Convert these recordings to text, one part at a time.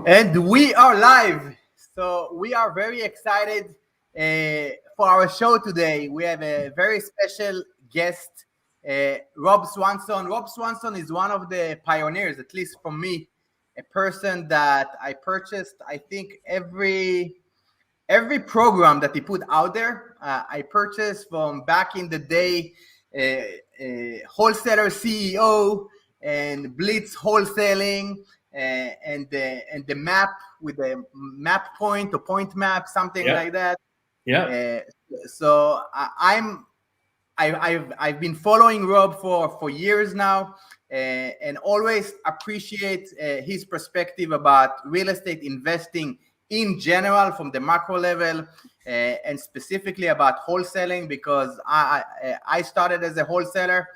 And we are live. So we are very excited for our show today. We have a very special guest, Rob Swanson. Rob Swanson is one of the pioneers, at least for me, a person that I purchased, I think, every program that he put out there. I purchased from back in the day, Wholesaler CEO and Blitz Wholesaling, and the map with the map point or point map, something like that. Yeah. So I've been following Rob for years now, and always appreciate his perspective about real estate investing in general from the macro level, and specifically about wholesaling, because I started as a wholesaler.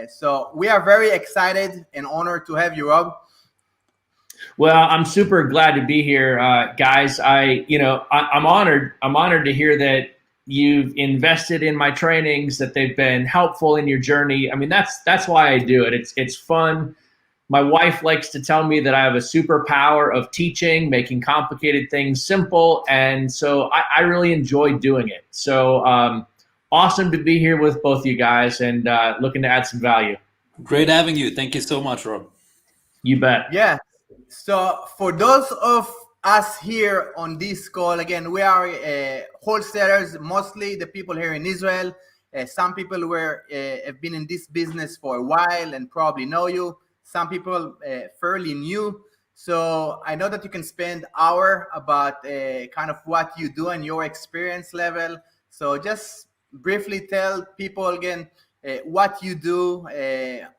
So we are very excited and honored to have you, Rob. Well, I'm super glad to be here, guys. I'm honored. I'm honored to hear that you've invested in my trainings, that they've been helpful in your journey. I mean, that's why I do it. It's fun. My wife likes to tell me that I have a superpower of teaching, making complicated things simple, and so I really enjoy doing it. So awesome to be here with both you guys, and looking to add some value. Great having you. Thank you so much, Rob. You bet. Yeah. So for those of us here on this call, again, we are wholesalers, mostly the people here in Israel. Some people have been in this business for a while and probably know you. Some people fairly new. So I know that you can spend hour about kind of what you do and your experience level. So just briefly tell people again what you do,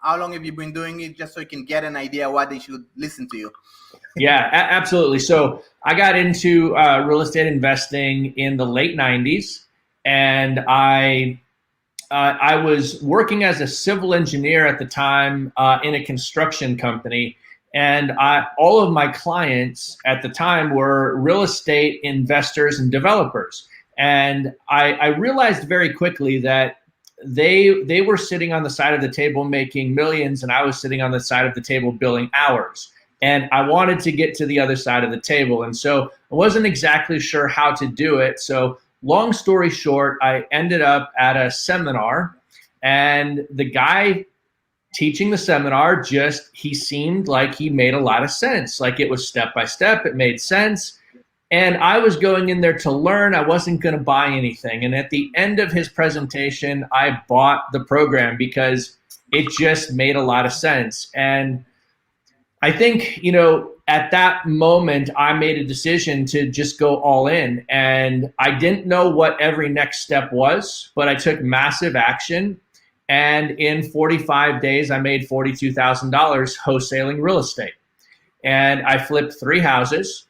how long have you been doing it, just so you can get an idea what they should listen to you. Yeah, absolutely. So I got into real estate investing in the late 90s, and I was working as a civil engineer at the time in a construction company. And all of my clients at the time were real estate investors and developers. And I realized very quickly that they were sitting on the side of the table making millions, and I was sitting on the side of the table billing hours. And I wanted to get to the other side of the table. And so I wasn't exactly sure how to do it. So long story short, I ended up at a seminar, and the guy teaching the seminar, he seemed like he made a lot of sense. Like it was step by step, it made sense. And I was going in there to learn. I wasn't going to buy anything. And at the end of his presentation, I bought the program because it just made a lot of sense. And I think, at that moment, I made a decision to just go all in. And I didn't know what every next step was, but I took massive action. And in 45 days, I made $42,000 wholesaling real estate. And I flipped 3 houses.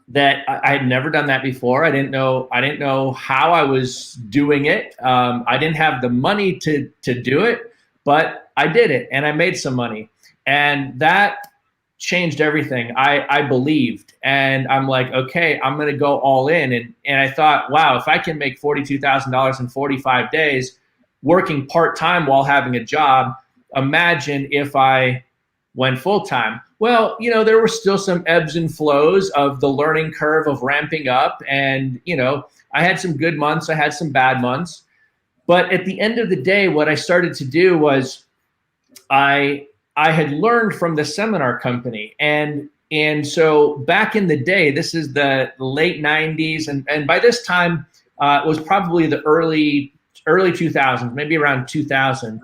That I had never done that before. I didn't know how I was doing it. I didn't have the money to do it, but I did it, and I made some money. And that changed everything. I believed, and I'm like, okay, I'm going to go all in. And I thought, wow, if I can make $42,000 in 45 days working part-time while having a job, imagine if I went full-time. Well, there were still some ebbs and flows of the learning curve of ramping up. And, I had some good months. I had some bad months. But at the end of the day, what I started to do was I had learned from the seminar company. And so back in the day, this is the late 90s. And by this time, it was probably the early 2000s, maybe around 2000.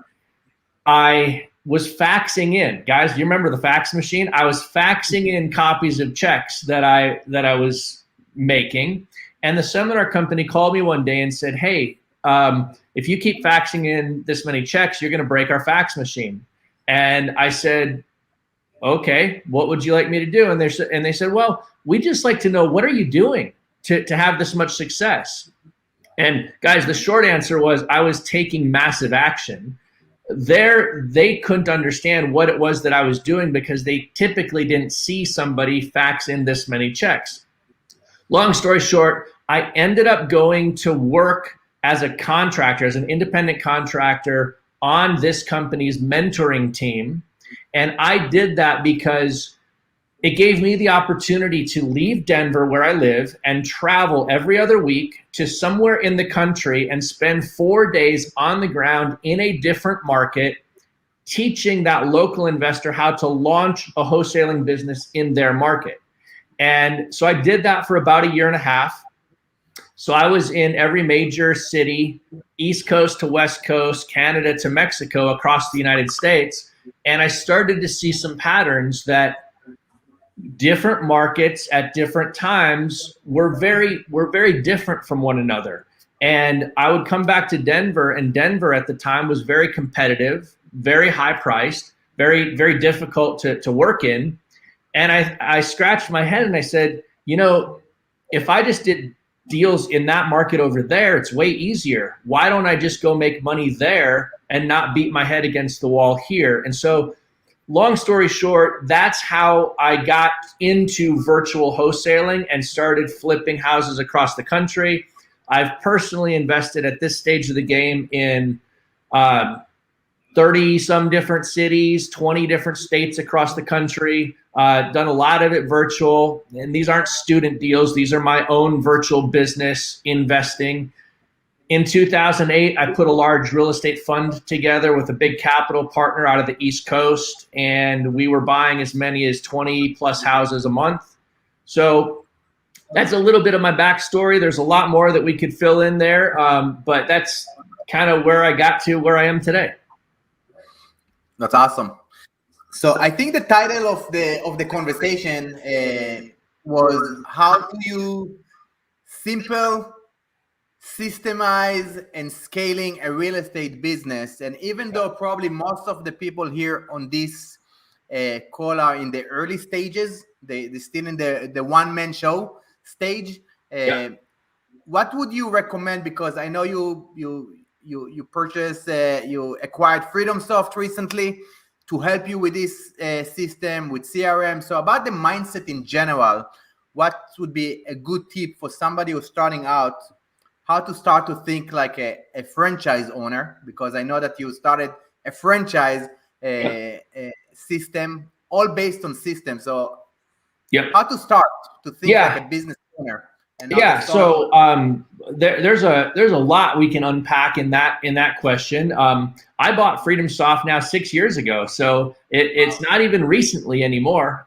I was faxing in. Guys, do you remember the fax machine? I was faxing in copies of checks that I was making. And the seminar company called me one day and said, hey, if you keep faxing in this many checks, you're going to break our fax machine. And I said, okay, what would you like me to do? And they said, well, we'd just like to know, what are you doing to have this much success? And guys, the short answer was I was taking massive action. They couldn't understand what it was that I was doing because they typically didn't see somebody fax in this many checks. Long story short, I ended up going to work as a contractor, as an independent contractor on this company's mentoring team. And I did that because it gave me the opportunity to leave Denver, where I live, and travel every other week to somewhere in the country and spend 4 days on the ground in a different market, teaching that local investor how to launch a wholesaling business in their market. And so I did that for about a year and a half. So I was in every major city, East Coast to West Coast, Canada to Mexico, across the United States. And I started to see some patterns that different markets at different times were very different from one another. And I would come back to Denver, and Denver at the time was very competitive, very high priced, very difficult to work in. And I scratched my head and I said, you know, if I just did deals in that market over there, it's way easier. Why don't I just go make money there and not beat my head against the wall here? And so, long story short, that's how I got into virtual wholesaling and started flipping houses across the country. I've personally invested at this stage of the game in 30 some different cities, 20 different states across the country, done a lot of it virtual. And these aren't student deals. These are my own virtual business investing. In 2008, I put a large real estate fund together with a big capital partner out of the East Coast, and we were buying as many as 20 plus houses a month. So that's a little bit of my backstory. There's a lot more that we could fill in there, but that's kind of where I got to where I am today. That's awesome. So I think the title of the conversation was how do you systemize and scaling a real estate business. And even though probably most of the people here on this call are in the early stages, they're still in the one-man show stage. What would you recommend? Because I know you purchased, you acquired FreedomSoft recently to help you with this system, with CRM. So about the mindset in general, what would be a good tip for somebody who's starting out, how to start to think like a franchise owner? Because I know that you started a franchise system, all based on systems. So how to start to think like a business owner? So there's a lot we can unpack in that question. I bought FreedomSoft now 6 years ago, so it's not even recently anymore.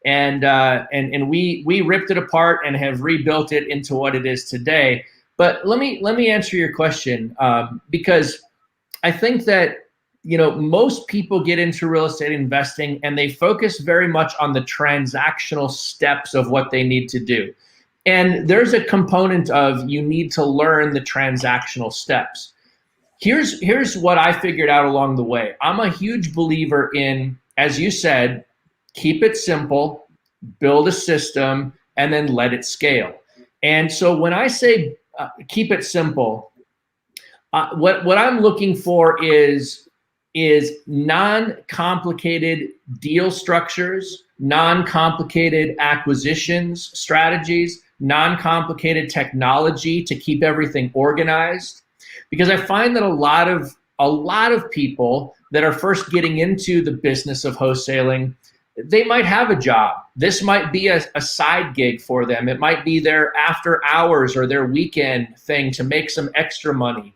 And we ripped it apart and have rebuilt it into what it is today. But let me answer your question, because I think that, you know, most people get into real estate investing and they focus very much on the transactional steps of what they need to do. And there's a component of you need to learn the transactional steps. Here's what I figured out along the way. I'm a huge believer in, as you said, keep it simple, build a system, and then let it scale. And so when I say keep it simple, what I'm looking for is non-complicated deal structures, non-complicated acquisitions strategies, non-complicated technology to keep everything organized. Because I find that a lot of people that are first getting into the business of wholesaling, they might have a job. This might be a side gig for them. It might be their after hours or their weekend thing to make some extra money.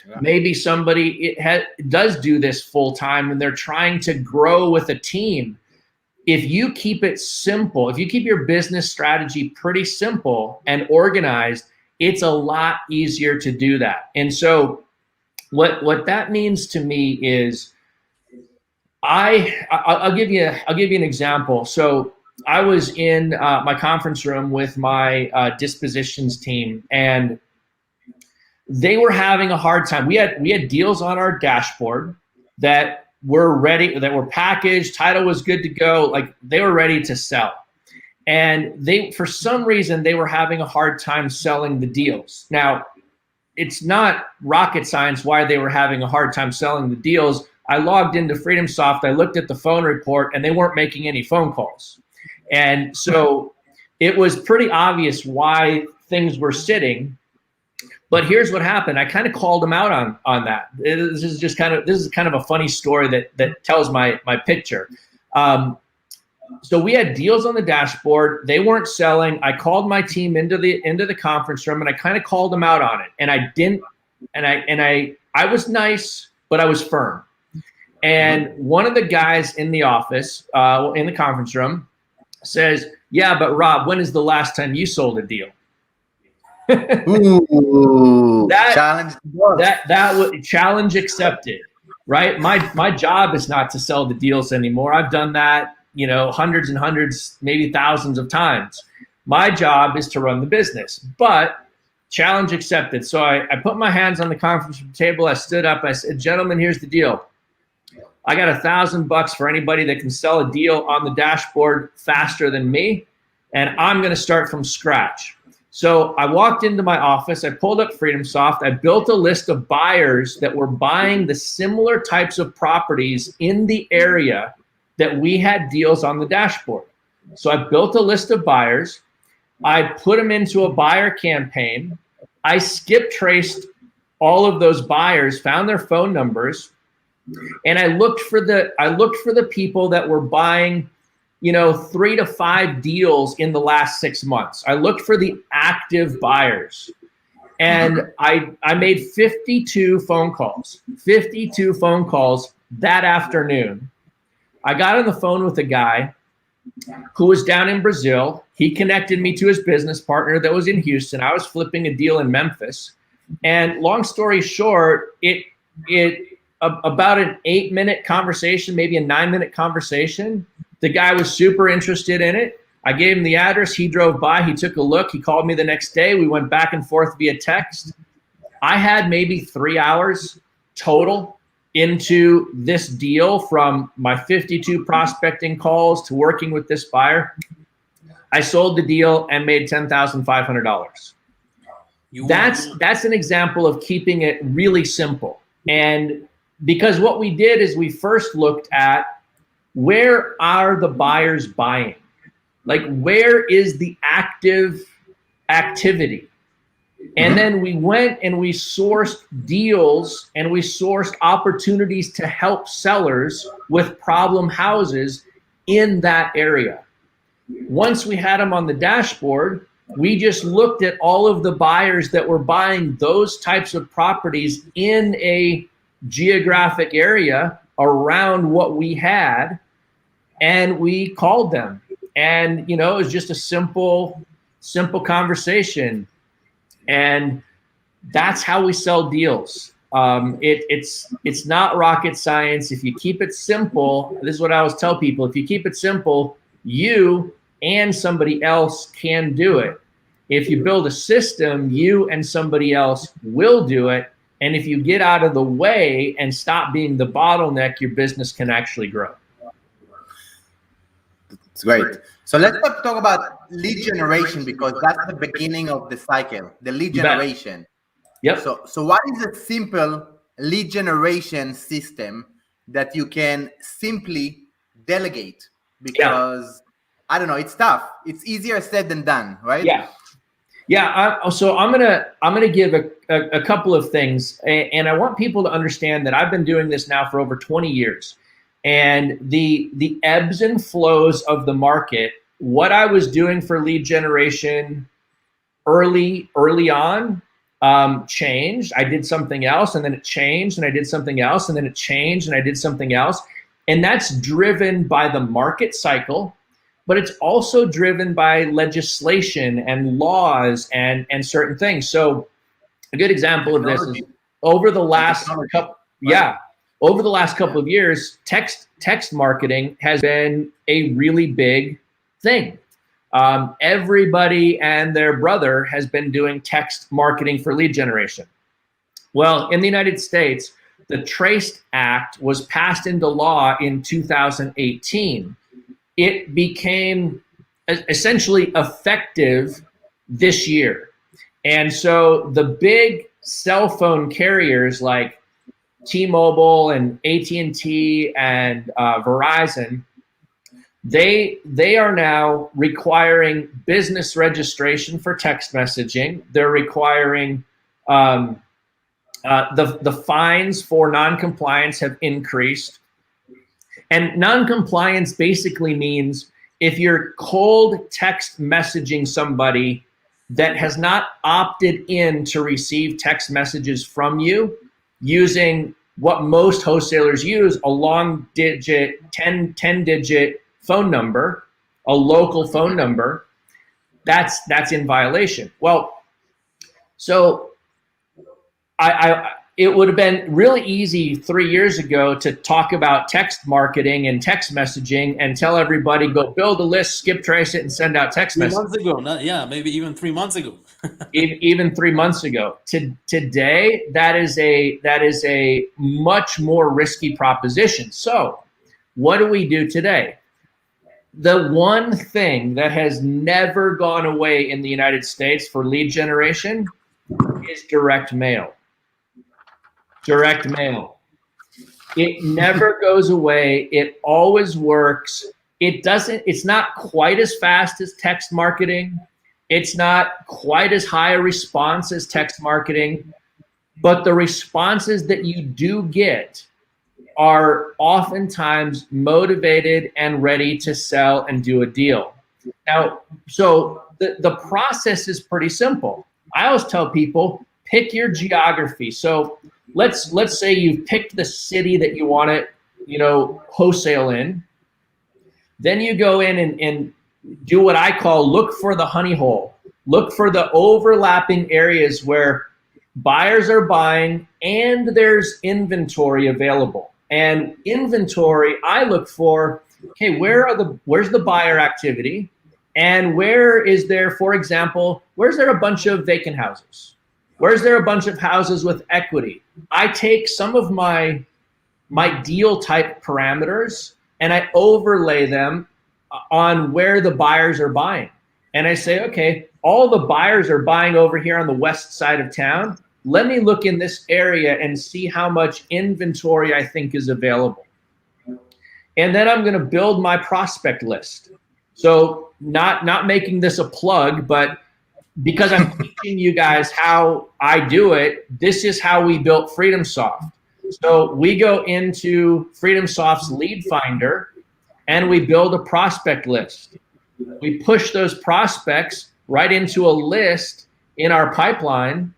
Yeah. Maybe somebody does do this full time and they're trying to grow with a team. If you keep it simple, if you keep your business strategy pretty simple and organized, it's a lot easier to do that. And so what that means to me is I'll give you an example. So I was in my conference room with my dispositions team, and they were having a hard time. We had deals on our dashboard that were ready, that were packaged, title was good to go, like they were ready to sell. And for some reason, they were having a hard time selling the deals. Now, it's not rocket science why they were having a hard time selling the deals. I logged into FreedomSoft, I looked at the phone report, and they weren't making any phone calls. And so it was pretty obvious why things were sitting. But here's what happened. I kind of called them out on that. This is kind of a funny story that tells my picture. So we had deals on the dashboard. They weren't selling. I called my team into the conference room, and I kind of called them out on it. And I didn't. I was nice, but I was firm. And one of the guys in the office, in the conference room, says, "Yeah, but Rob, when is the last time you sold a deal?" Ooh, challenge. That was challenge accepted, right? My job is not to sell the deals anymore. I've done that, hundreds and hundreds, maybe thousands of times. My job is to run the business, but challenge accepted. So I put my hands on the conference room table. I stood up. I said, "Gentlemen, here's the deal. I got $1,000 for anybody that can sell a deal on the dashboard faster than me, and I'm going to start from scratch." So I walked into my office, I pulled up FreedomSoft, I built a list of buyers that were buying the similar types of properties in the area that we had deals on the dashboard. So I built a list of buyers, I put them into a buyer campaign, I skip traced all of those buyers, found their phone numbers, and I looked for the people that were buying 3 to 5 deals in the last 6 months. I looked for the active buyers, and I made 52 phone calls that afternoon. I got on the phone with a guy who was down in Brazil. He connected me to his business partner that was in Houston. I was flipping a deal in Memphis, and long story short, about an 8-minute conversation, maybe a 9-minute conversation. The guy was super interested in it. I gave him the address. He drove by. He took a look. He called me the next day. We went back and forth via text. I had maybe 3 hours total into this deal, from my 52 prospecting calls to working with this buyer. I sold the deal and made $10,500. That's an example of keeping it really simple. And because what we did is we first looked at, where are the buyers buying? Like, where is the active activity? And then we went and we sourced deals and we sourced opportunities to help sellers with problem houses in that area. Once we had them on the dashboard, we just looked at all of the buyers that were buying those types of properties in a geographic area around what we had, and we called them. And it was just a simple conversation, and that's how we sell deals. It's not rocket science. If you keep it simple, this is what I always tell people: if you keep it simple, you and somebody else can do it. If you build a system, you and somebody else will do it. And if you get out of the way and stop being the bottleneck, your business can actually grow. It's great. So let's talk about lead generation, because that's the beginning of the cycle, the lead generation. Yep. So what is a simple lead generation system that you can simply delegate? Because I don't know, it's tough. It's easier said than done, right? Yeah. So I'm gonna give a couple of things, and I want people to understand that I've been doing this now for over 20 years. And the ebbs and flows of the market, what I was doing for lead generation early on, changed. I did something else, and then it changed, and I did something else, and then it changed, and I did something else. And that's driven by the market cycle, but it's also driven by legislation and laws and certain things. So a good example of this is over the last couple of years, text marketing has been a really big thing. Everybody and their brother has been doing text marketing for lead generation. Well, in the United States, the TRACE Act was passed into law in 2018. It became essentially effective this year. And so the big cell phone carriers like T-Mobile and AT&T and Verizon, they are now requiring business registration for text messaging. They're requiring the fines for non-compliance have increased. And non-compliance basically means if you're cold text messaging somebody that has not opted in to receive text messages from you using what most wholesalers use, a long digit, 10 digit phone number, a local phone number, that's in violation. Well, so it would have been really easy 3 years ago to talk about text marketing and text messaging and tell everybody, go build a list, skip trace it, and send out text 3 messages. months ago, maybe even 3 months ago. Even 3 months ago. Today, that is a much more risky proposition. So what do we do today? The one thing that has never gone away in the United States for lead generation is direct mail. Direct mail. It never goes away. It always works. It's not quite as fast as text marketing. It's not quite as high a response as text marketing, but the responses that you do get are oftentimes motivated and ready to sell and do a deal. Now, so the process is pretty simple. I always tell people, pick your geography. So let's say you've picked the city that you want to, wholesale in. Then you go in and do what I call look for the honey hole. Look for the overlapping areas where buyers are buying and there's inventory available. And inventory, I look for, okay, where's the buyer activity? And where is there, for example, where's there a bunch of vacant houses? Where's there a bunch of houses with equity? I take some of my deal type parameters and I overlay them on where the buyers are buying. And I say, okay, all the buyers are buying over here on the west side of town. Let me look in this area and see how much inventory I think is available. And then I'm going to build my prospect list. So not making this a plug, but because I'm teaching you guys how I do it, this is how we built FreedomSoft. So we go into FreedomSoft's lead finder and we build a prospect list. We push those prospects right into a list in our pipeline,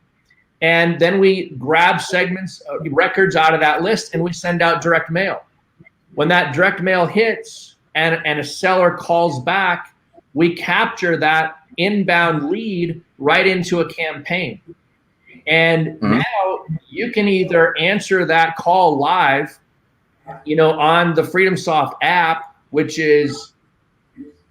and then we grab segments, records out of that list, and we send out direct mail. When that direct mail hits and a seller calls back, we capture that inbound lead right into a campaign. And now you can either answer that call live, on the FreedomSoft app, which is,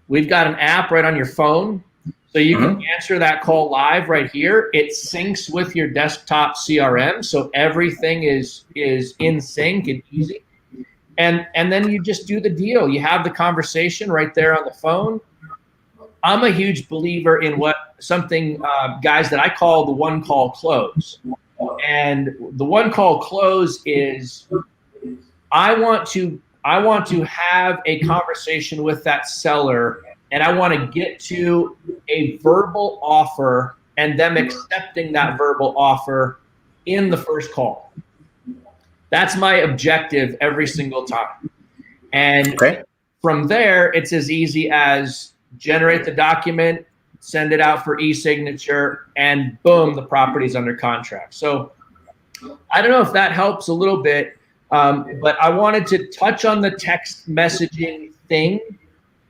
we've got an app right on your phone. So you can answer that call live right here. It syncs with your desktop CRM. So everything is in sync and easy. And then you just do the deal. You have the conversation right there on the phone. I'm a huge believer in guys, that I call the one call close. And the one call close is I want to have a conversation with that seller, and I want to get to a verbal offer and them accepting that verbal offer in the first call. That's my objective every single time. And from there, it's as easy as generate the document, send it out for e-signature, and boom, the property's under contract. So I don't know if that helps a little bit, but I wanted to touch on the text messaging thing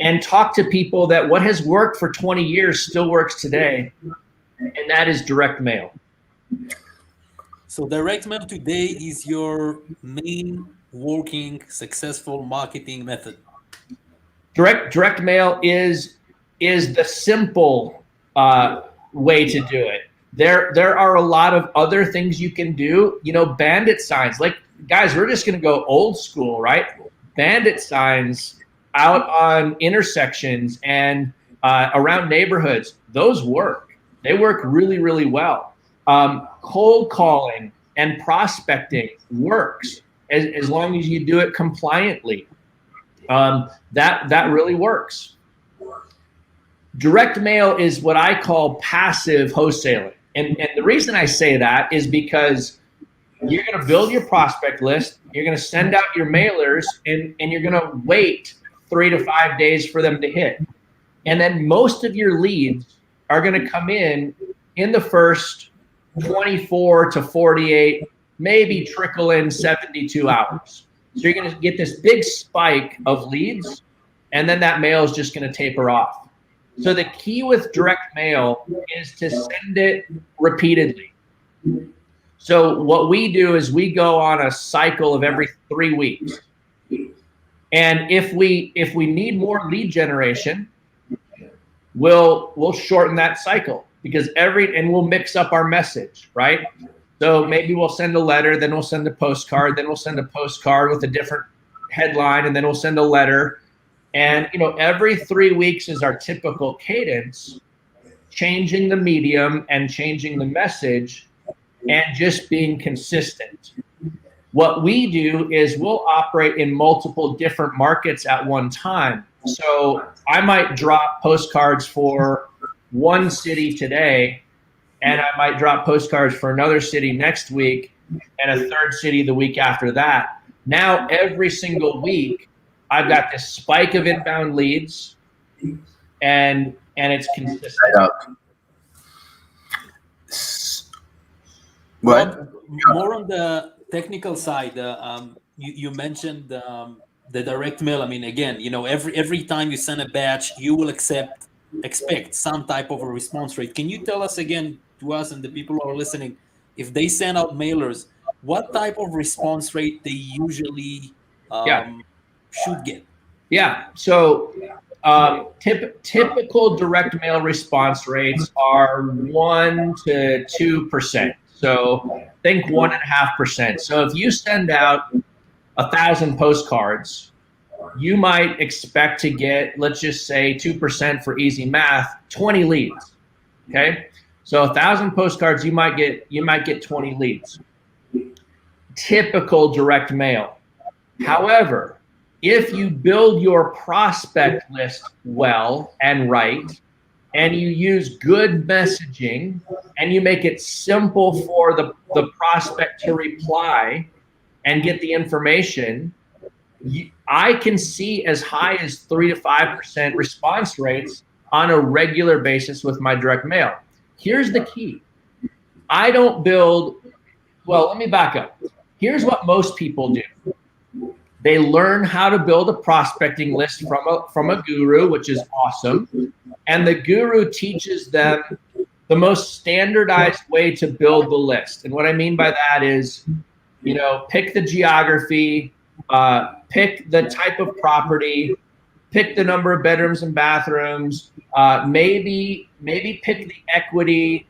and talk to people that what has worked for 20 years still works today, and that is direct mail. So direct mail today is your main working successful marketing method. Direct mail is the simple way to do it. There are a lot of other things you can do. Bandit signs. Like, guys, we're just going to go old school, right? Bandit signs out on intersections and around neighborhoods. Those work. They work really, really well. Cold calling and prospecting works as long as you do it compliantly. That really works. Direct mail is what I call passive wholesaling. And the reason I say that is because you're going to build your prospect list, you're going to send out your mailers, and you're going to wait 3 to 5 days for them to hit. And then most of your leads are going to come in the first 24 to 48, maybe trickle in 72 hours. So you're going to get this big spike of leads, and then that mail is just going to taper off. So the key with direct mail is to send it repeatedly. So what we do is we go on a cycle of every 3 weeks. And if we need more lead generation, we'll shorten that cycle, because and we'll mix up our message, right? So maybe we'll send a letter, then we'll send a postcard, then we'll send a postcard with a different headline, and then we'll send a letter. And every 3 weeks is our typical cadence, changing the medium and changing the message and just being consistent. What we do is we'll operate in multiple different markets at one time. So I might drop postcards for one city today, and I might drop postcards for another city next week, and a third city the week after that. Now, every single week, I've got this spike of inbound leads, and it's consistent. What? More on the technical side, you mentioned the direct mail. I mean, again, every time you send a batch, you will expect some type of a response rate. Can you tell us again, to us and the people who are listening, if they send out mailers, what type of response rate they usually should get? Yeah. So typical direct mail response rates are 1 to 2%. So think 1.5%. So if you send out 1,000 postcards, you might expect to get, let's just say 2% for easy math, 20 leads. Okay. So 1,000 postcards, you might get 20 leads. Typical direct mail. However, if you build your prospect list well and right, and you use good messaging, and you make it simple for the prospect to reply and get the information, I can see as high as 3 to 5% response rates on a regular basis with my direct mail. Here's the key. I don't build, well, let me back up. Here's what most people do. They learn how to build a prospecting list from a guru, which is awesome. And the guru teaches them the most standardized way to build the list. And what I mean by that is, pick the geography, pick the type of property, pick the number of bedrooms and bathrooms, maybe pick the equity,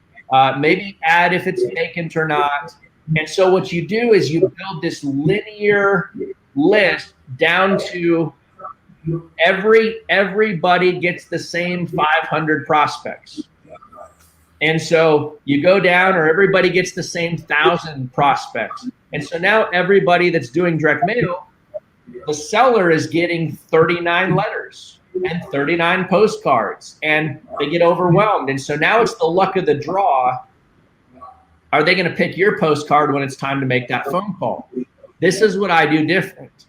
maybe add if it's vacant or not. And so what you do is you build this linear list down to everybody gets the same 500 prospects. And so you go down, or everybody gets the same 1,000 prospects. And so now everybody that's doing direct mail, the seller is getting 39 letters and 39 postcards, and they get overwhelmed. And so now it's the luck of the draw. Are they going to pick your postcard when it's time to make that phone call? This is what I do different.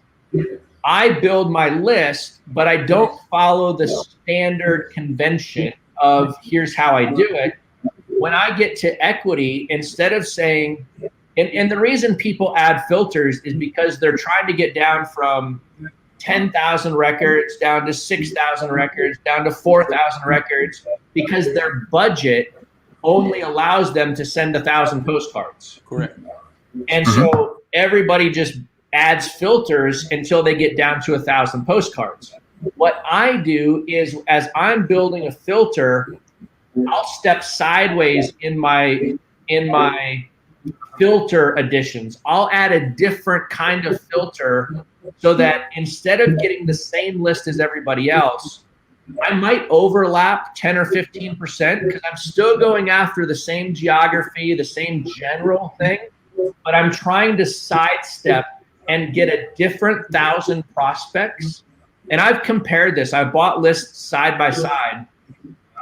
I build my list, but I don't follow the standard convention of here's how I do it. When I get to equity, instead of saying, and the reason people add filters is because they're trying to get down from 10,000 records down to 6,000 records, down to 4,000 records, because their budget only allows them to send 1,000 postcards. Correct. And so everybody just adds filters until they get down to 1,000 postcards. What I do is, as I'm building a filter, I'll step sideways in my filter additions. I'll add a different kind of filter so that instead of getting the same list as everybody else, I might overlap 10 or 15% because I'm still going after the same geography, the same general thing, but I'm trying to sidestep and get a different 1,000 prospects. And I've compared this. I've bought lists side by side,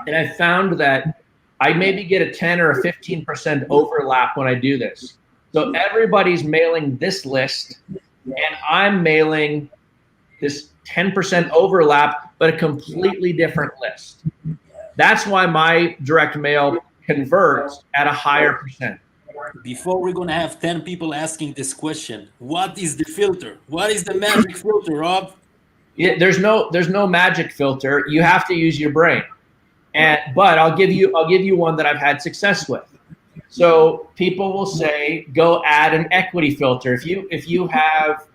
and I found that I maybe get a 10 or a 15% overlap when I do this. So everybody's mailing this list, and I'm mailing this 10% overlap, but a completely different list. That's why my direct mail converts at a higher percent. Before we're gonna have 10 people asking this question, what is the filter? What is the magic filter, Rob? Yeah, there's no magic filter. You have to use your brain. But I'll give you one that I've had success with. So people will say, go add an equity filter. If you have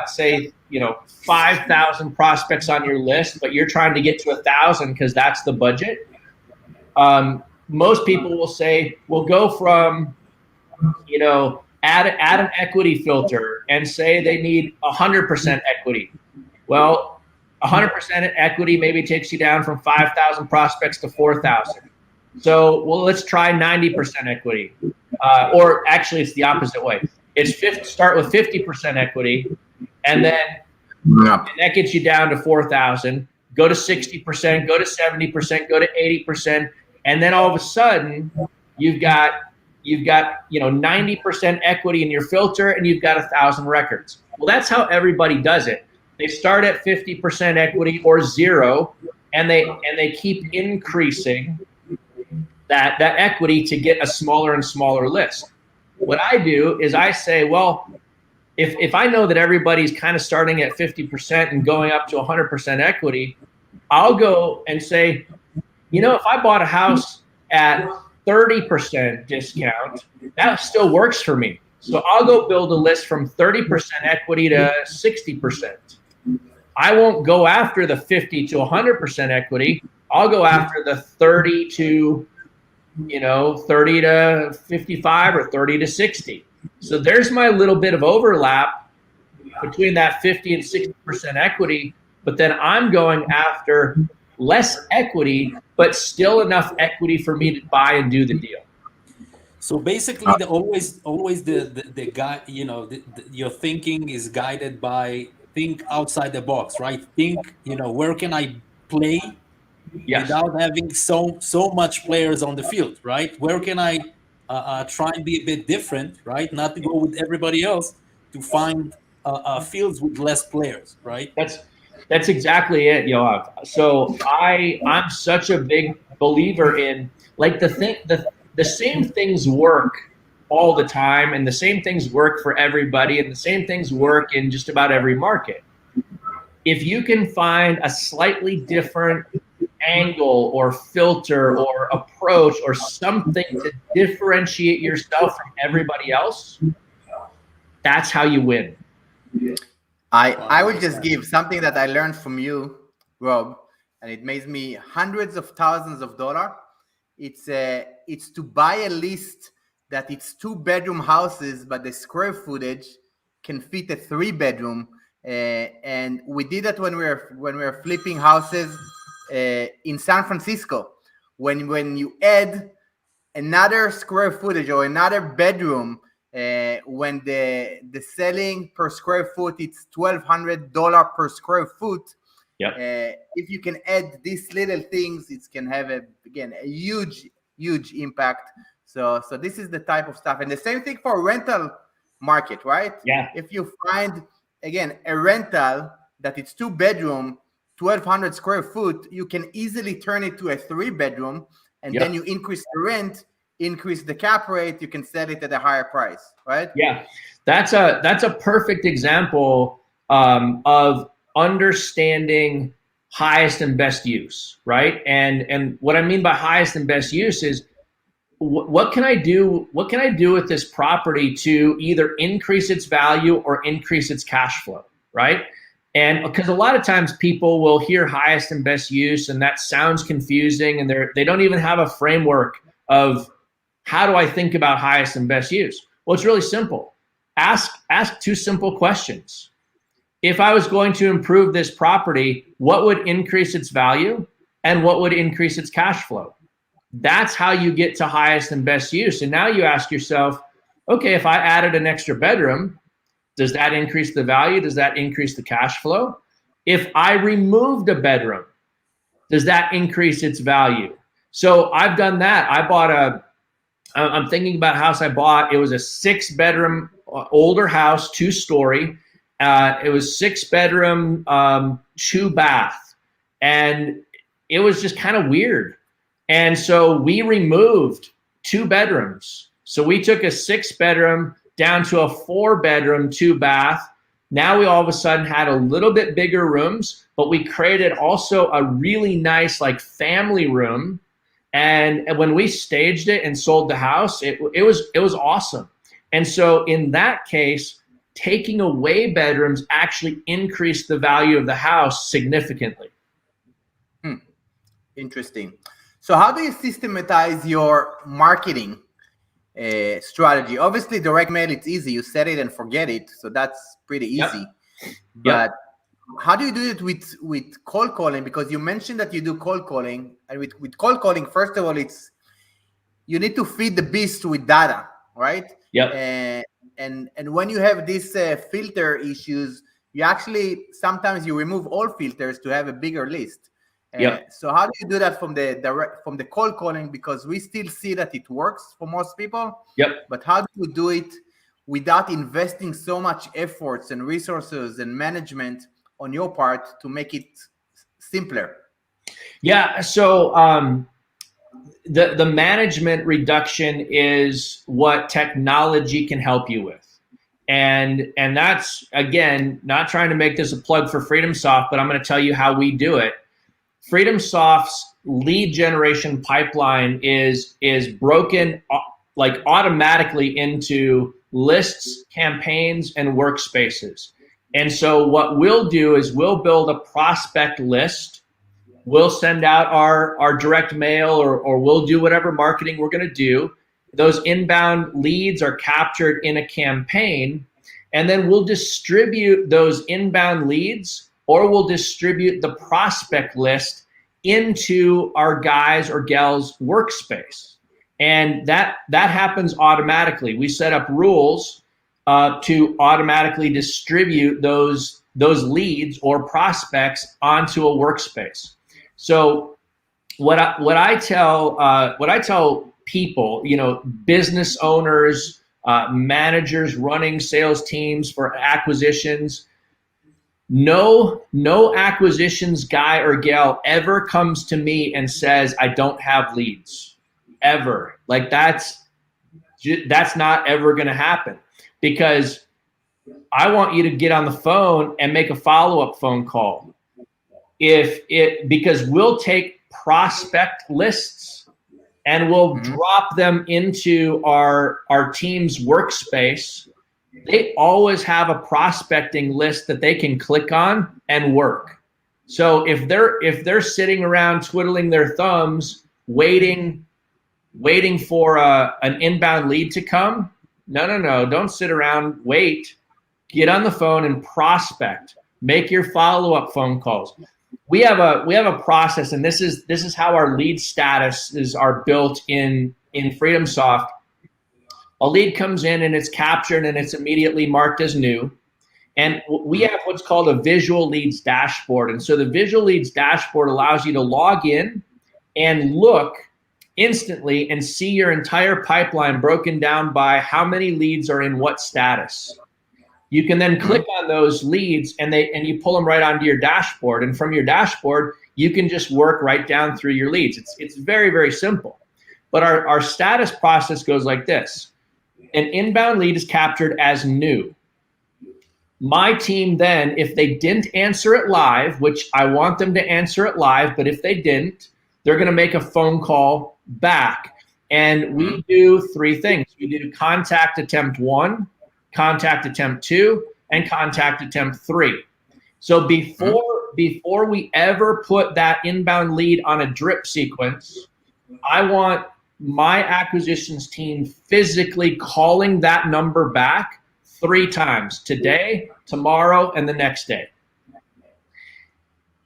say 5,000 prospects on your list, but you're trying to get to 1,000 because that's the budget. Most people will say, well, go from add an equity filter and say they need 100% equity. Well, 100% equity maybe takes you down from 5,000 prospects to 4,000. So, well, let's try 90% equity. Or actually, it's the opposite way. Start with 50% equity, and then that gets you down to 4,000. Go to 60%, go to 70%, go to 80%, and then all of a sudden, you've got 90% equity in your filter, and you've got 1,000 records. Well, that's how everybody does it. They start at 50% equity or zero, and they keep increasing that equity to get a smaller and smaller list. What I do is I say, well, if I know that everybody's kind of starting at 50% and going up to 100% equity, I'll go and say, if I bought a house at 30% discount, that still works for me. So I'll go build a list from 30% equity to 60%. I won't go after the 50 to 100% equity. I'll go after the 30 to 55 or 30 to 60. So there's my little bit of overlap between that 50 and 60% equity, but then I'm going after less equity, but still enough equity for me to buy and do the deal. So basically, always the guy, your thinking is guided by think outside the box, right? Think, where can I play without having so much players on the field, right? Where can I try and be a bit different, right? Not to go with everybody else, to find fields with less players, right? That's exactly it, Yoav. So I'm such a big believer in the same things work all the time, and the same things work for everybody, and the same things work in just about every market. If you can find a slightly different angle or filter or approach or something to differentiate yourself from everybody else, that's how you win. I will just give something that I learned from you, Rob, and it makes me hundreds of thousands of dollars. It's to buy a list that it's 2-bedroom houses, but the square footage can fit a 3-bedroom. And we did that when we were flipping houses in San Francisco. When you add another square footage or another bedroom, when the selling per square foot, it's $1,200 per square foot. Yep. If you can add these little things, it can have a huge impact. So this is the type of stuff, and the same thing for rental market, right? Yeah. If you find again a rental that it's 2-bedroom, 1,200 square foot, you can easily turn it to a 3-bedroom, and then you increase the rent, increase the cap rate, you can sell it at a higher price, right? Yeah, that's a perfect example of understanding highest and best use, right? And what I mean by highest and best use is what can I do with this property to either increase its value or increase its cash flow, right? And because a lot of times people will hear highest and best use, and that sounds confusing, and they don't even have a framework of how do I think about highest and best use. Well, it's really simple. Ask 2 simple questions. If I was going to improve this property, what would increase its value and what would increase its cash flow? That's how you get to highest and best use. And now you ask yourself, okay, if I added an extra bedroom, does that increase the value? Does that increase the cash flow? If I removed a bedroom, does that increase its value? So I've done that. I'm thinking about a house I bought. It was a 6-bedroom older house, 2-story. It was 6-bedroom, 2-bath, and it was just kind of weird. And so we removed 2 bedrooms. So we took a 6-bedroom down to a 4-bedroom, 2-bath. Now we all of a sudden had a little bit bigger rooms, but we created also a really nice like family room. And when we staged it and sold the house, it was awesome. And so in that case, taking away bedrooms actually increased the value of the house significantly. Interesting. So how do you systematize your marketing strategy? Obviously, direct mail, it's easy. You set it and forget it. So that's pretty easy. Yep. But how do you do it with cold calling? Because you mentioned that you do cold calling. And with cold calling, first of all, you need to feed the beast with data, right? Yep. And when you have these filter issues, you actually, sometimes you remove all filters to have a bigger list. So how do you do that from the cold calling? Because we still see that it works for most people. But how do you do it without investing so much efforts and resources and management on your part to make it simpler? Yeah. So the management reduction is what technology can help you with. And that's, again, not trying to make this a plug for FreedomSoft, but I'm going to tell you how we do it. FreedomSoft's lead generation pipeline is broken like automatically into lists, campaigns, and workspaces. And so what we'll do is we'll build a prospect list. We'll send out our direct mail or we'll do whatever marketing we're going to do. Those inbound leads are captured in a campaign, and then we'll distribute those inbound leads, or we'll distribute the prospect list into our guys or gals workspace. And that happens automatically. We set up rules to automatically distribute those leads or prospects onto a workspace. So what I tell people, business owners, managers running sales teams for acquisitions, no acquisitions guy or gal ever comes to me and says, I don't have leads, ever. Like that's not ever going to happen, because I want you to get on the phone and make a follow-up phone call. Because we'll take prospect lists and we'll drop them into our team's workspace. They always have a prospecting list that they can click on and work. So if they're sitting around twiddling their thumbs, waiting for an inbound lead to come, no, don't sit around, wait. Get on the phone and prospect. Make your follow-up phone calls. We have a process, and this is how our lead statuses are built in FreedomSoft. A lead comes in and it's captured and it's immediately marked as new. And we have what's called a visual leads dashboard. And so the visual leads dashboard allows you to log in and look instantly and see your entire pipeline broken down by how many leads are in what status. You can then click on those leads and you pull them right onto your dashboard. And from your dashboard, you can just work right down through your leads. It's very, very simple. But our status process goes like this. An inbound lead is captured as new. My team then, if they didn't answer it live, which I want them to answer it live, but if they didn't, they're going to make a phone call back. And we do 3 things. We do contact attempt 1, contact attempt 2, and contact attempt 3. So before we ever put that inbound lead on a drip sequence, I want my acquisitions team physically calling that number back 3 times, today, tomorrow, and the next day.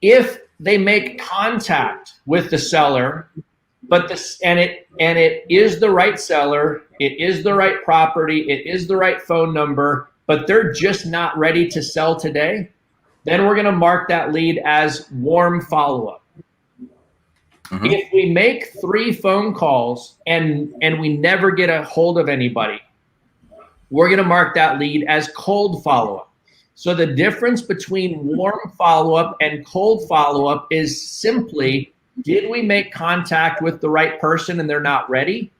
If they make contact with the seller, and it is the right seller, it is the right property, it is the right phone number, but they're just not ready to sell today, then we're going to mark that lead as warm follow-up. If we make 3 phone calls and we never get a hold of anybody, we're going to mark that lead as cold follow-up. So the difference between warm follow-up and cold follow-up is simply, did we make contact with the right person and they're not ready?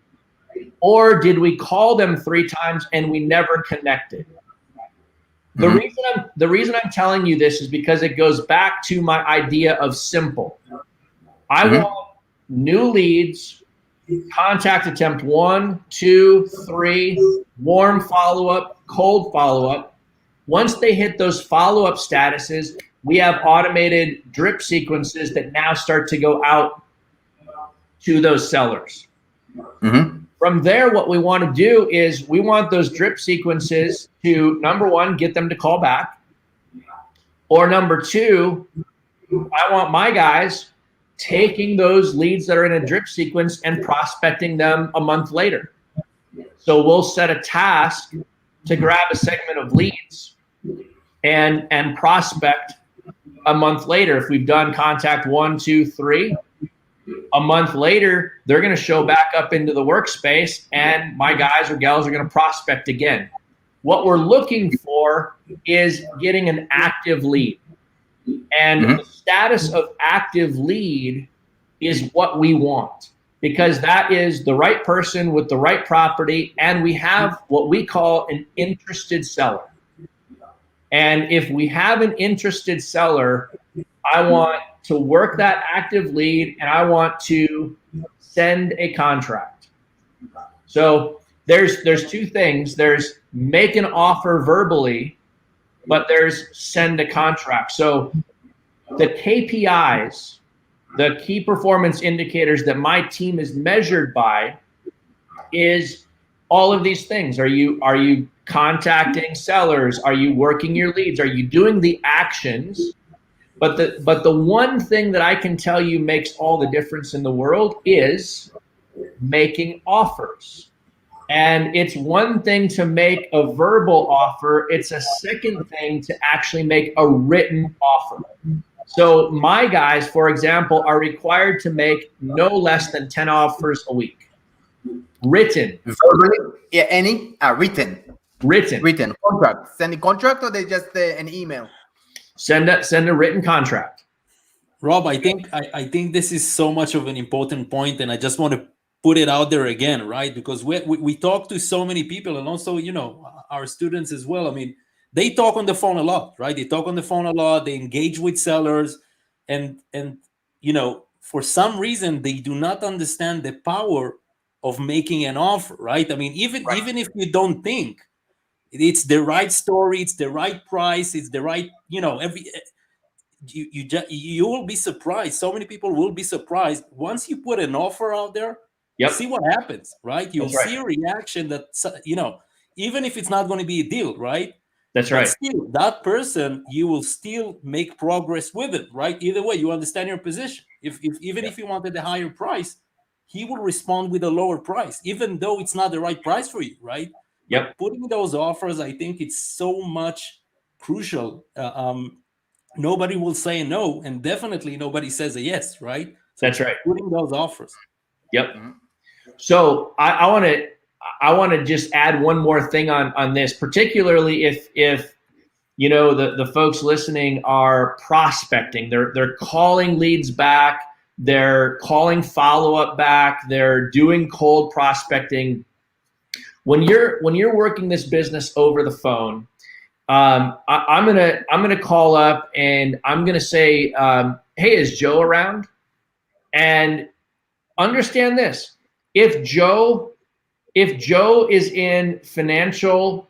Or did we call them 3 times and we never connected? The reason I'm telling you this is because it goes back to my idea of simple. I want new leads, contact attempt 1, 2, 3, warm follow-up, cold follow-up. Once they hit those follow-up statuses, we have automated drip sequences that now start to go out to those sellers. From there, what we want to do is we want those drip sequences to, number 1, get them to call back. Or number 2, I want my guys taking those leads that are in a drip sequence and prospecting them a month later. So we'll set a task to grab a segment of leads and prospect a month later. If we've done contact 1, 2, 3, a month later, they're going to show back up into the workspace and my guys or gals are going to prospect again. What we're looking for is getting an active lead. And the status of active lead is what we want, because that is the right person with the right property, and we have what we call an interested seller. And if we have an interested seller, I want to work that active lead and I want to send a contract. So there's 2 things. There's make an offer verbally, but there's send a contract. So the KPIs, the key performance indicators that my team is measured by, is all of these things. Are you contacting sellers? Are you working your leads? Are you doing the actions? But the one thing that I can tell you makes all the difference in the world is making offers. And it's one thing to make a verbal offer. It's a second thing to actually make a written offer. So my guys, for example, are required to make no less than 10 offers a week. Written. Verbally? Yeah, any? Written. Written. Contract. Sending contract, or they just an email? Send a written contract. Rob, I think this is so much of an important point, and I just want to put it out there again, right? Because we talk to so many people, and also, our students as well. I mean, they talk on the phone a lot, right? They talk on the phone a lot. They engage with sellers, and for some reason, they do not understand the power of making an offer, right? I mean, even if you don't think it's the right story, it's the right price, it's the right, you will be surprised. So many people will be surprised once you put an offer out there. Yep. See what happens, right? You'll see a reaction that, even if it's not going to be a deal, right? That's right. But still, that person, you will still make progress with it, right? Either way, you understand your position. Even if you wanted a higher price, he will respond with a lower price, even though it's not the right price for you, right? Yep. But putting those offers, I think it's so much crucial. Nobody will say no, and definitely nobody says a yes, right? So that's right. Putting those offers. Yep. So I want to just add one more thing on this, particularly if the folks listening are prospecting. They're calling leads back, they're calling follow-up back, they're doing cold prospecting. When you're working this business over the phone, I'm gonna call up and I'm gonna say, hey, is Joe around? And understand this: if Joe is in financial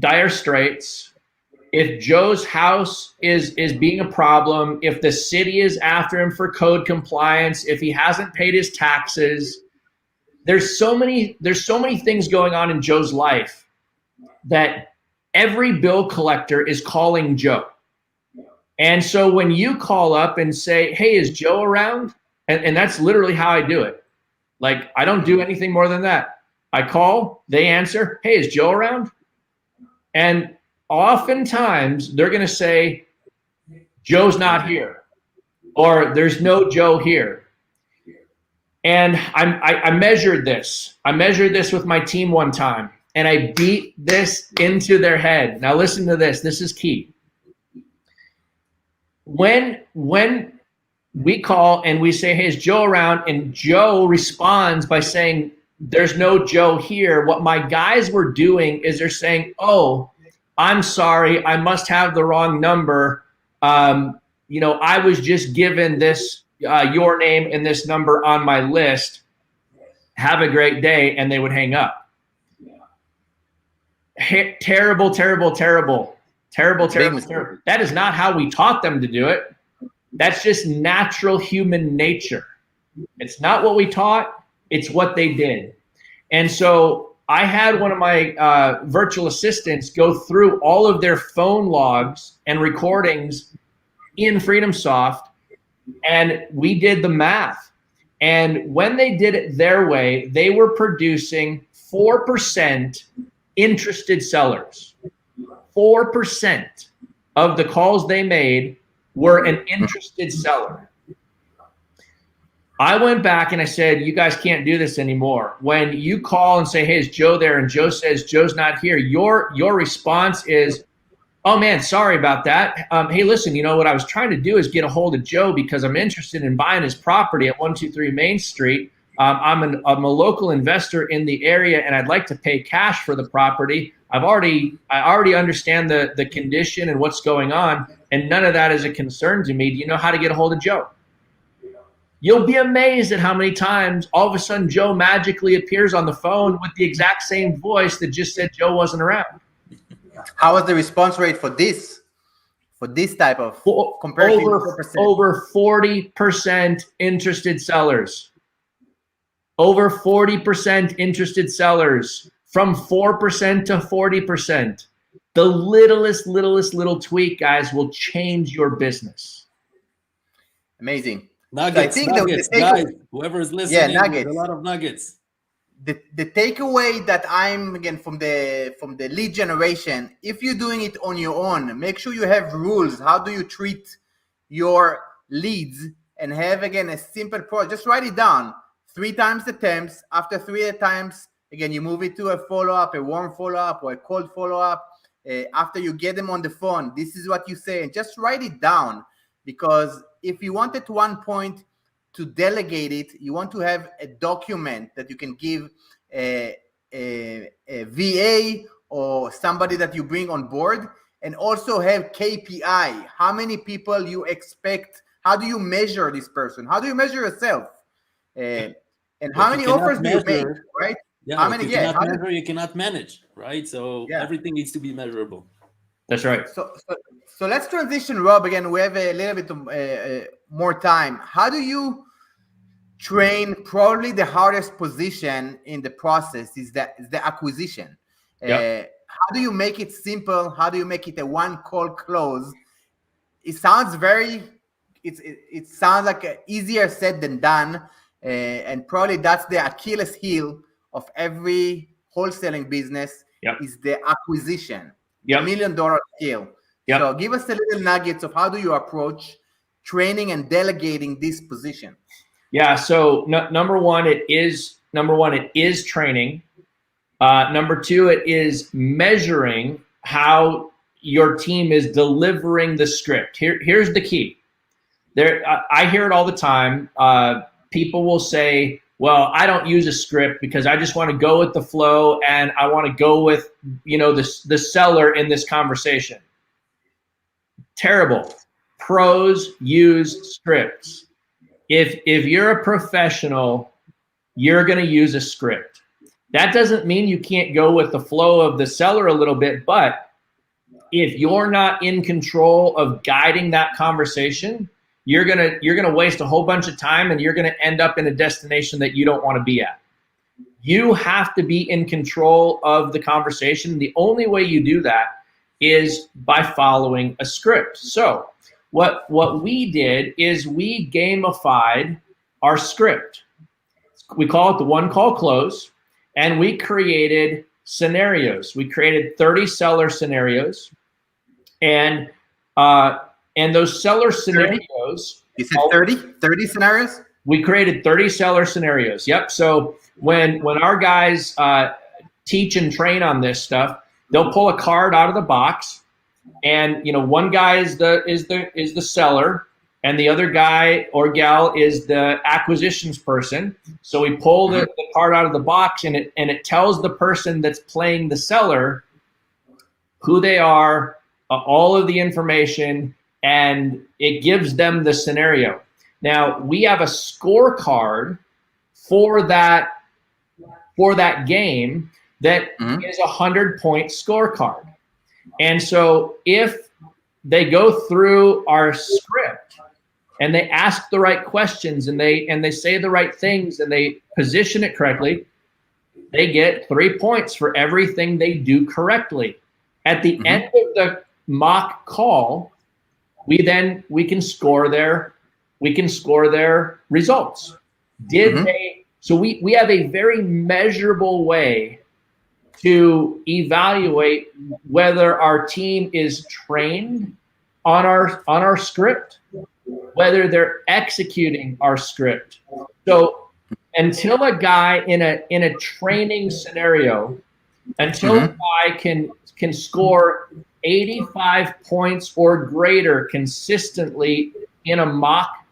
dire straits, if Joe's house is being a problem, if the city is after him for code compliance, if he hasn't paid his taxes, there's so many things going on in Joe's life that every bill collector is calling Joe. And so when you call up and say, hey, is Joe around? And that's literally how I do it. Like, I don't do anything more than that. I call, they answer, hey, is Joe around? And oftentimes they're going to say, Joe's not here, or there's no Joe here. And I measured this. I measured this with my team one time. and I beat this into their head. Now listen to this. This is key. When we call and we say, hey, is Joe around? And Joe responds by saying, there's no Joe here. What my guys were doing is they're saying, oh, I'm sorry, I must have the wrong number. You know, I was just given this, your name and this number on my list. Have a great day. And they would hang up. Terrible, terrible, terrible, terrible, terrible, terrible. That is not how we taught them to do it. That's just natural human nature. It's not what we taught. It's what they did. And so I had one of my virtual assistants go through all of their phone logs and recordings in FreedomSoft, and we did the math. And when they did it their way, they were producing 4% interested sellers. 4% of the calls they made were an interested seller. I went back and I said, you guys can't do this anymore. When you call and say, hey, is Joe there? And Joe says, Joe's not here. Your response is, oh man, sorry about that. Hey, listen, you know what I was trying to do is get a hold of Joe because I'm interested in buying his property at 123 Main Street. I'm a local investor in the area and I'd like to pay cash for the property. I already understand the condition and what's going on, and none of that is a concern to me. Do you know how to get a hold of Joe? You'll be amazed at how many times all of a sudden Joe magically appears on the phone with the exact same voice that just said Joe wasn't around. How was the response rate for this type of compared to 4%? Over 40% interested sellers. Over 40% interested sellers, from 4% to 40%. The littlest little tweak, guys, will change your business. Amazing. Nuggets, so nuggets, guys. Whoever is listening, nuggets. a lot of nuggets. The takeaway that I'm again from the lead generation, if you're doing it on your own, make sure you have rules. How do you treat your leads? And have again a simple process. Just write it down. 3 times attempts. After 3 times, again, you move it to a follow-up, a warm follow-up, or a cold follow-up. After you get them on the phone, this is what you say, and just write it down. Because if you want at one point to delegate it, you want to have a document that you can give a VA or somebody that you bring on board, and also have KPI. How many people you expect? How do you measure this person? How do you measure yourself? And how many offers do you make, right? Yeah, how many? You cannot measure, you cannot manage, right? So everything needs to be measurable. That's right. So let's transition, Rob. Again, we have a little bit more time. How do you train? Probably the hardest position in the process is the acquisition. How do you make it simple? How do you make it a one-call close? It sounds it sounds like easier said than done, and probably that's the Achilles heel of every wholesaling business is the acquisition. $1 million scale. So give us a little nuggets of how do you approach training and delegating this position. Yeah. So number one, it is training. Number 2, it is measuring how your team is delivering the script. Here's the key. I hear it all the time. People will say, well, I don't use a script because I just want to go with the flow and I want to go with, the seller in this conversation. Terrible. Pros use scripts. If you're a professional, you're going to use a script. That doesn't mean you can't go with the flow of the seller a little bit, but if you're not in control of guiding that conversation, you're gonna waste a whole bunch of time and you're gonna end up in a destination that you don't want to be at. You have to be in control of the conversation. The only way you do that is by following a script. So what we did is we gamified our script. We call it the one call close, and we created scenarios. We created 30 seller scenarios, and those seller scenarios. You said 30? 30 scenarios? We created 30 seller scenarios. Yep. So when our guys teach and train on this stuff, they'll pull a card out of the box, and one guy is the seller, and the other guy or gal is the acquisitions person. So we pull the card out of the box, and it tells the person that's playing the seller who they are, all of the information, and it gives them the scenario. Now, we have a scorecard for that game that is a 100-point scorecard. And so if they go through our script and they ask the right questions and they say the right things and they position it correctly, they get 3 points for everything they do correctly. At the end of the mock call, we can score their results. So we have a very measurable way to evaluate whether our team is trained on our script, whether they're executing our script. So until a guy in a training scenario, until a guy can score 85 points or greater consistently in a mock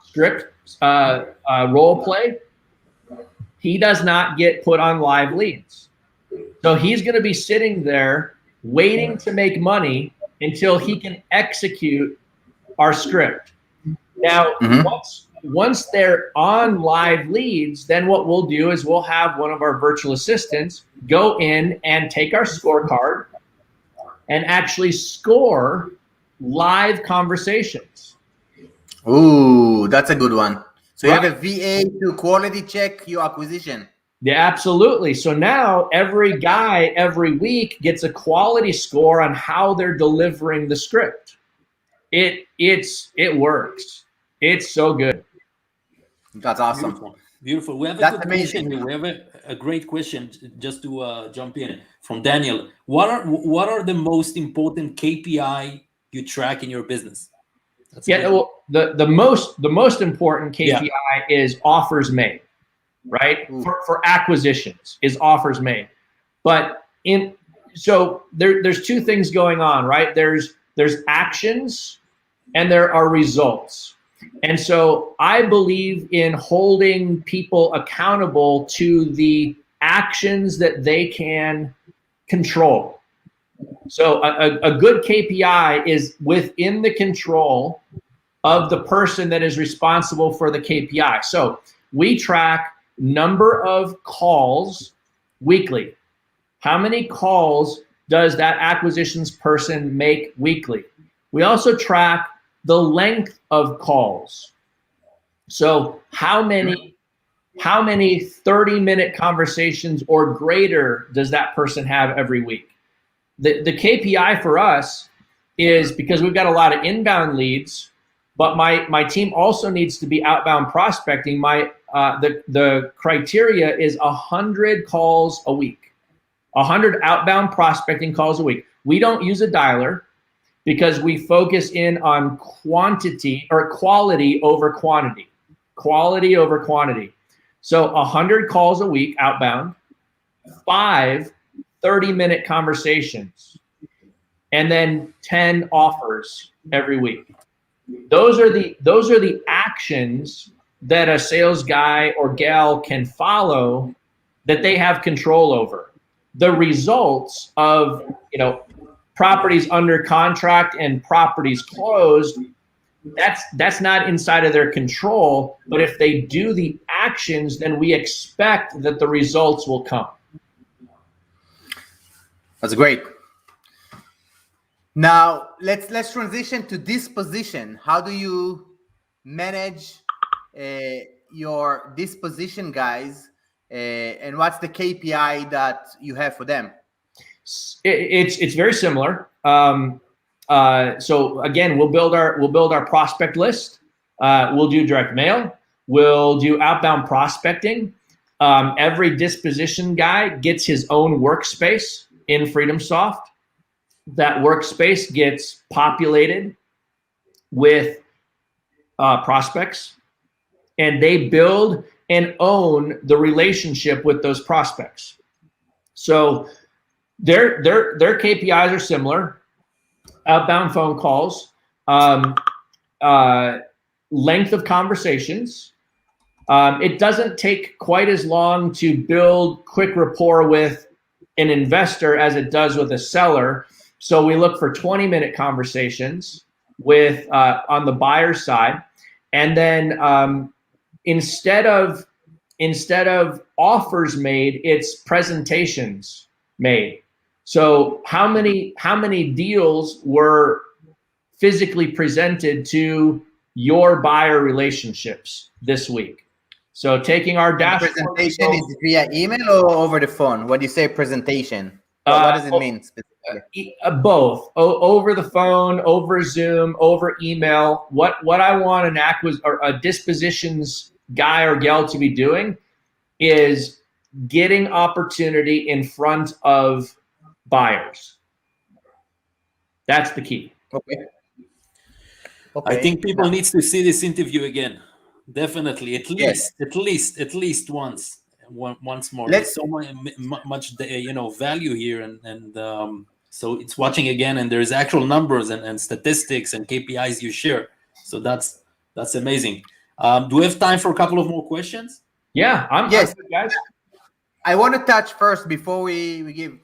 script role play, he does not get put on live leads. So he's going to be sitting there waiting to make money until he can execute our script. Now, once they're on live leads, then what we'll do is we'll have one of our virtual assistants go in and take our scorecard and actually score live conversations. Ooh, that's a good one. So you have a VA to quality check your acquisition. Yeah, absolutely. So now every guy every week gets a quality score on how they're delivering the script. It works. It's so good. That's awesome. Beautiful. We have a good question here. We have a great question, just to jump in, from Daniel. What are the most important KPI you track in your business? Well, the most important KPI is offers made, right? For acquisitions is offers made. But so there's two things going on, right? There's actions and there are results. And so I believe in holding people accountable to the actions that they can control. So a good KPI is within the control of the person that is responsible for the KPI. So we track number of calls weekly. How many calls does that acquisitions person make weekly? We also track the length of calls. So how many 30-minute conversations or greater does that person have every week? The KPI for us is, because we've got a lot of inbound leads, but my team also needs to be outbound prospecting. The criteria is 100 calls a week, 100 outbound prospecting calls a week. We don't use a dialer because we focus in on quantity or quality over quantity, quality over quantity. So 100 calls a week outbound, 5 30-minute conversations, and then 10 offers every week. Those are the actions that a sales guy or gal can follow that they have control over. The results of properties under contract and properties closed, that's not inside of their control. But if they do the actions, then we expect that the results will come. That's great. Now let's transition to disposition. How do you manage your disposition guys, and what's the KPI that you have for them? It's very similar. So again, we'll build our prospect list. We'll do direct mail. We'll do outbound prospecting. Every disposition guy gets his own workspace in FreedomSoft. That workspace gets populated with prospects, and they build and own the relationship with those prospects. So their KPIs are similar. Outbound phone calls, length of conversations. It doesn't take quite as long to build quick rapport with an investor as it does with a seller. So we look for 20-minute conversations with on the buyer side, and then instead of offers made, it's presentations made. So how many deals were physically presented to your buyer relationships this week? So taking our dashboard. Presentation is via email or over the phone? When you say presentation, what does it mean specifically? Both. Over the phone, over Zoom, over email. What I want a dispositions guy or gal to be doing is getting opportunity in front of buyers. That's the key. Okay. I think people needs to see this interview again. Definitely, at least once more. There's so much value here, and so it's watching again, and there's actual numbers and statistics and KPIs you share. So that's amazing. Do we have time for a couple of more questions? Yeah, I'm good, guys. I want to touch first before we give.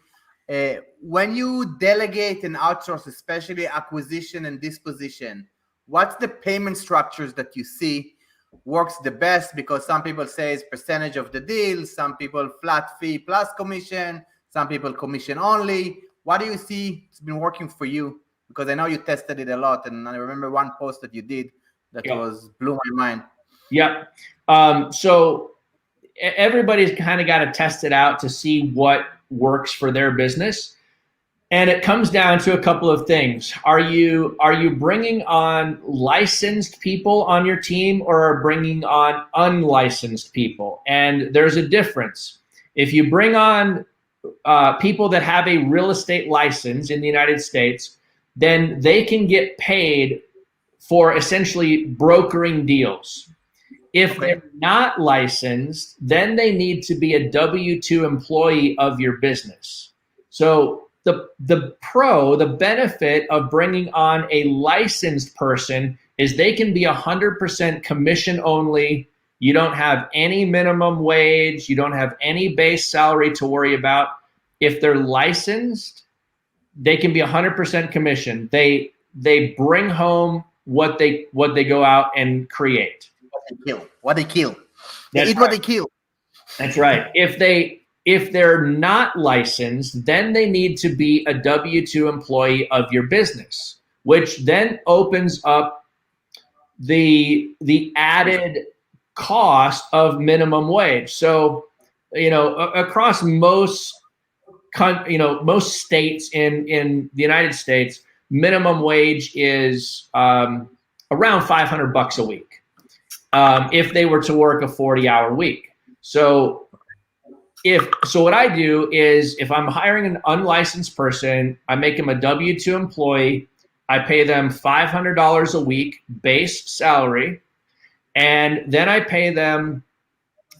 When you delegate and outsource, especially acquisition and disposition, what's the payment structures that you see works the best? Because some people say it's percentage of the deal, some people flat fee plus commission, some people commission only. What do you see it's been working for you? Because I know you tested it a lot, and I remember one post that you did that blew my mind. Yeah. So everybody's kind of got to test it out to see what works for their business. And it comes down to a couple of things. Are you bringing on licensed people on your team, or are bringing on unlicensed people? And there's a difference. If you bring on people that have a real estate license in the United States, then they can get paid for essentially brokering deals. If they're not licensed, then they need to be a W-2 employee of your business. So the benefit of bringing on a licensed person is they can be 100% commission only. You don't have any minimum wage. You don't have any base salary to worry about. If they're licensed, they can be 100% commission. They bring home what they go out and create. What they kill. They eat what they kill. That's right. If they're not licensed, then they need to be a W-2 employee of your business, which then opens up the added cost of minimum wage. So, across most states in the United States, minimum wage is around $500 a week if they were to work a 40-hour week. So what I do is, if I'm hiring an unlicensed person, I make them a W-2 employee. I pay them $500 a week base salary, and then I pay them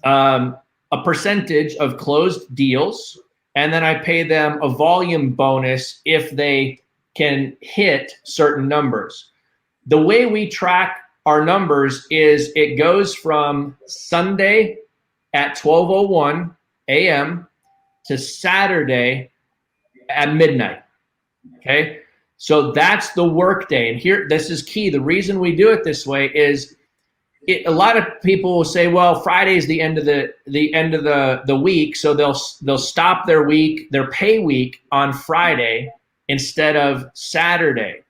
a percentage of closed deals, and then I pay them a volume bonus if they can hit certain numbers. The way we track our numbers is it goes from Sunday at 12:01 a.m. to Saturday at midnight. Okay, so that's the work day. And here, this is key. The reason we do it this way is a lot of people will say, well, Friday is the end of the week, so they'll stop their pay week on Friday instead of Saturday.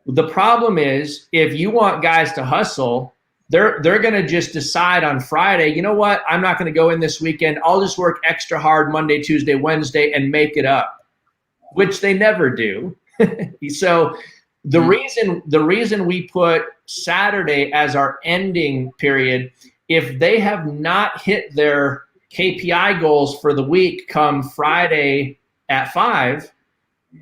The problem is, if you want guys to hustle, they're going to just decide on Friday, you know what, I'm not going to go in this weekend. I'll just work extra hard Monday, Tuesday, Wednesday and make it up, which they never do. So the reason we put Saturday as our ending period, if they have not hit their KPI goals for the week come Friday at 5,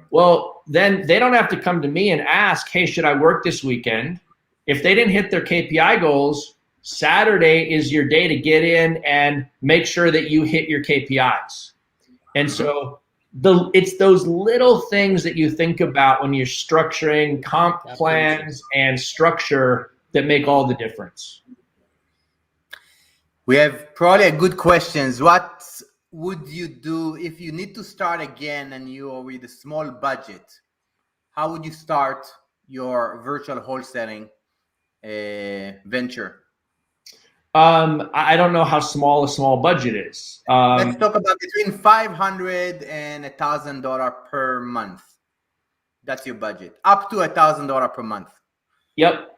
well, then they don't have to come to me and ask, hey, should I work this weekend? If they didn't hit their KPI goals, Saturday is your day to get in and make sure that you hit your KPIs. And so it's those little things that you think about when you're structuring comp plans and structure that make all the difference. We have probably a good questions. What would you do if you need to start again and you are with a small budget? How would you start your virtual wholesaling venture? I don't know how small a small budget is. Let's talk about between $500 and $1,000 per month. That's your budget. Up to $1,000 per month. Yep.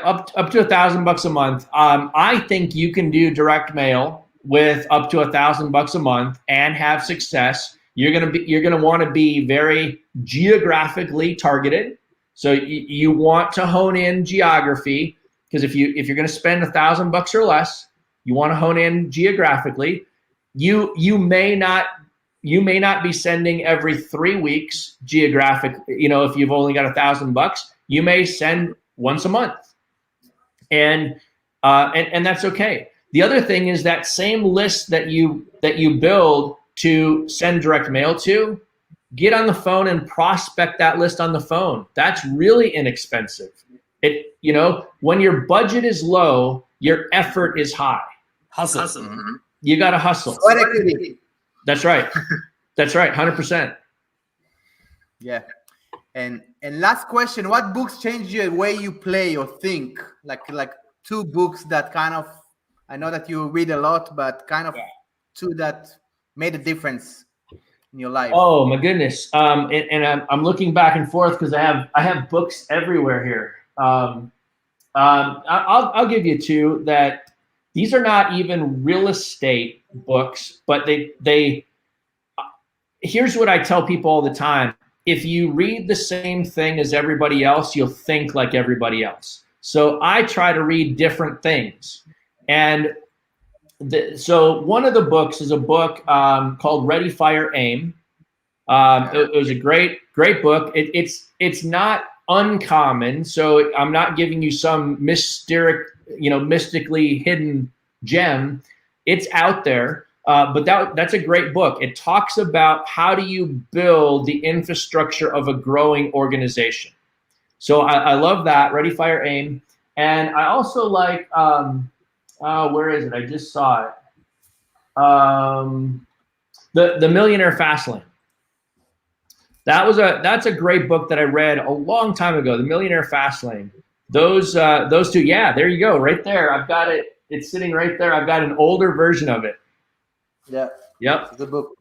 Up to $1,000 a month. I think you can do direct mail with up to $1,000 a month and have success. You're gonna want to be very geographically targeted. So you want to hone in geography, because if you're going to spend $1,000 or less, you want to hone in geographically. You may not be sending every 3 weeks geographic. If you've only got $1,000, you may send once a month, and that's okay. The other thing is that same list that you build to send direct mail to, get on the phone and prospect that list on the phone. That's really inexpensive. When your budget is low, your effort is high. Hustle. Mm-hmm. You got to hustle. That's right. That's right. 100%. Yeah. And last question, what books changed the way you play or think? Like 2 books that kind of, I know that you read a lot, but kind of 2 that made a difference in your life. Oh my goodness. And I'm looking back and forth because I have books everywhere here. I'll give you 2 that these are not even real estate books, but they here's what I tell people all the time. If you read the same thing as everybody else, you'll think like everybody else. So I try to read different things. And so one of the books is a book called Ready, Fire, Aim. It was a great book. It's not uncommon, so I'm not giving you some mystically hidden gem. It's out there, but that's a great book. It talks about how do you build the infrastructure of a growing organization. So I love that, Ready, Fire, Aim. And I also like, where is it? I just saw it. The Millionaire Fastlane. That's a great book that I read a long time ago. The Millionaire Fastlane. Those 2. Yeah, there you go, right there. I've got it. It's sitting right there. I've got an older version of it. Yeah. Yep. It's a book.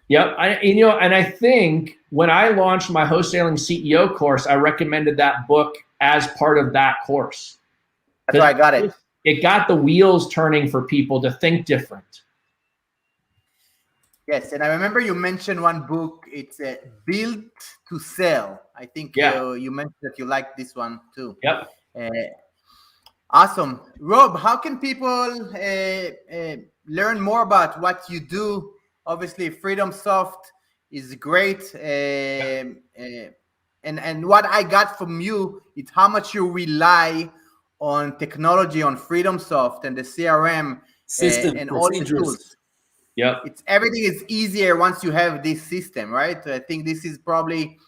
Yep. And I think when I launched my Wholesaling CEO course, I recommended that book as part of that course. That's why I got it. It got the wheels turning for people to think different. Yes, and I remember you mentioned one book. It's Built to Sell. I think you mentioned that you like this one too. Yep. Awesome. Rob, how can people learn more about what you do? Obviously, Freedom Soft is great. And what I got from you is how much you rely on technology, on Freedom Soft and the CRM system and all the tools. Yep. Everything is easier once you have this system, right? I think this is probably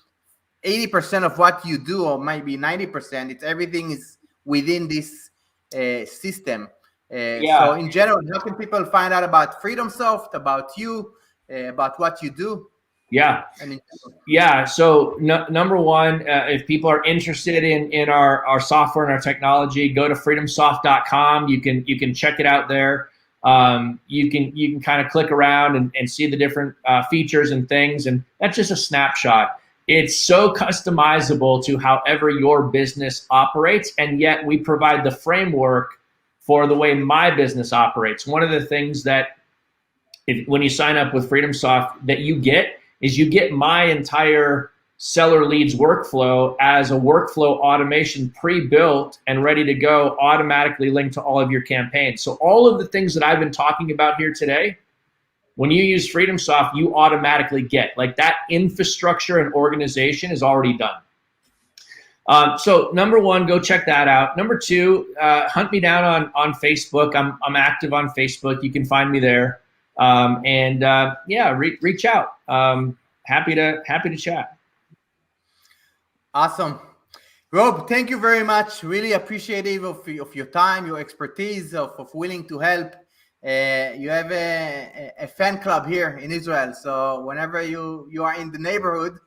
80% of what you do, or maybe 90%. Everything is within this system. So in general, how can people find out about Freedom Soft, about you, about what you do? Yeah. So number one, if people are interested in our software and our technology, go to freedomsoft.com. You can check it out there. You can kind of click around and see the different features and things, and that's just a snapshot. It's so customizable to however your business operates, and yet we provide the framework for the way my business operates. One of the things that when you sign up with FreedomSoft that you get my entire seller leads workflow as a workflow automation pre-built and ready to go, automatically linked to all of your campaigns. So all of the things that I've been talking about here today, when you use FreedomSoft, you automatically get. Like, that infrastructure and organization is already done. So number one, go check that out. Number two, hunt me down on Facebook. I'm active on Facebook. You can find me there. Reach out. Happy to chat. Awesome. Rob, thank you very much. Really appreciative of your time, your expertise, of willing to help. You have a fan club here in Israel. So whenever you are in the neighborhood,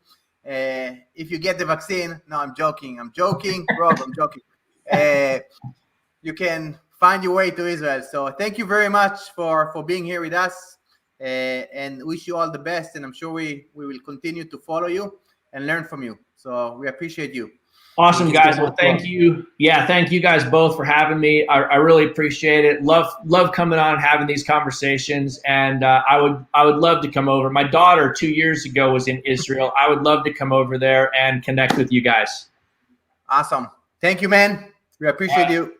if you get the vaccine, no, I'm joking, Rob, I'm joking. You can find your way to Israel. So thank you very much for being here with us, and wish you all the best. And I'm sure we will continue to follow you and learn from you. So we appreciate you. Awesome, guys. Well, thank you. Yeah, thank you guys both for having me. I really appreciate it. Love coming on and having these conversations. And I would love to come over. My daughter 2 years ago was in Israel. I would love to come over there and connect with you guys. Awesome. Thank you, man. We appreciate you.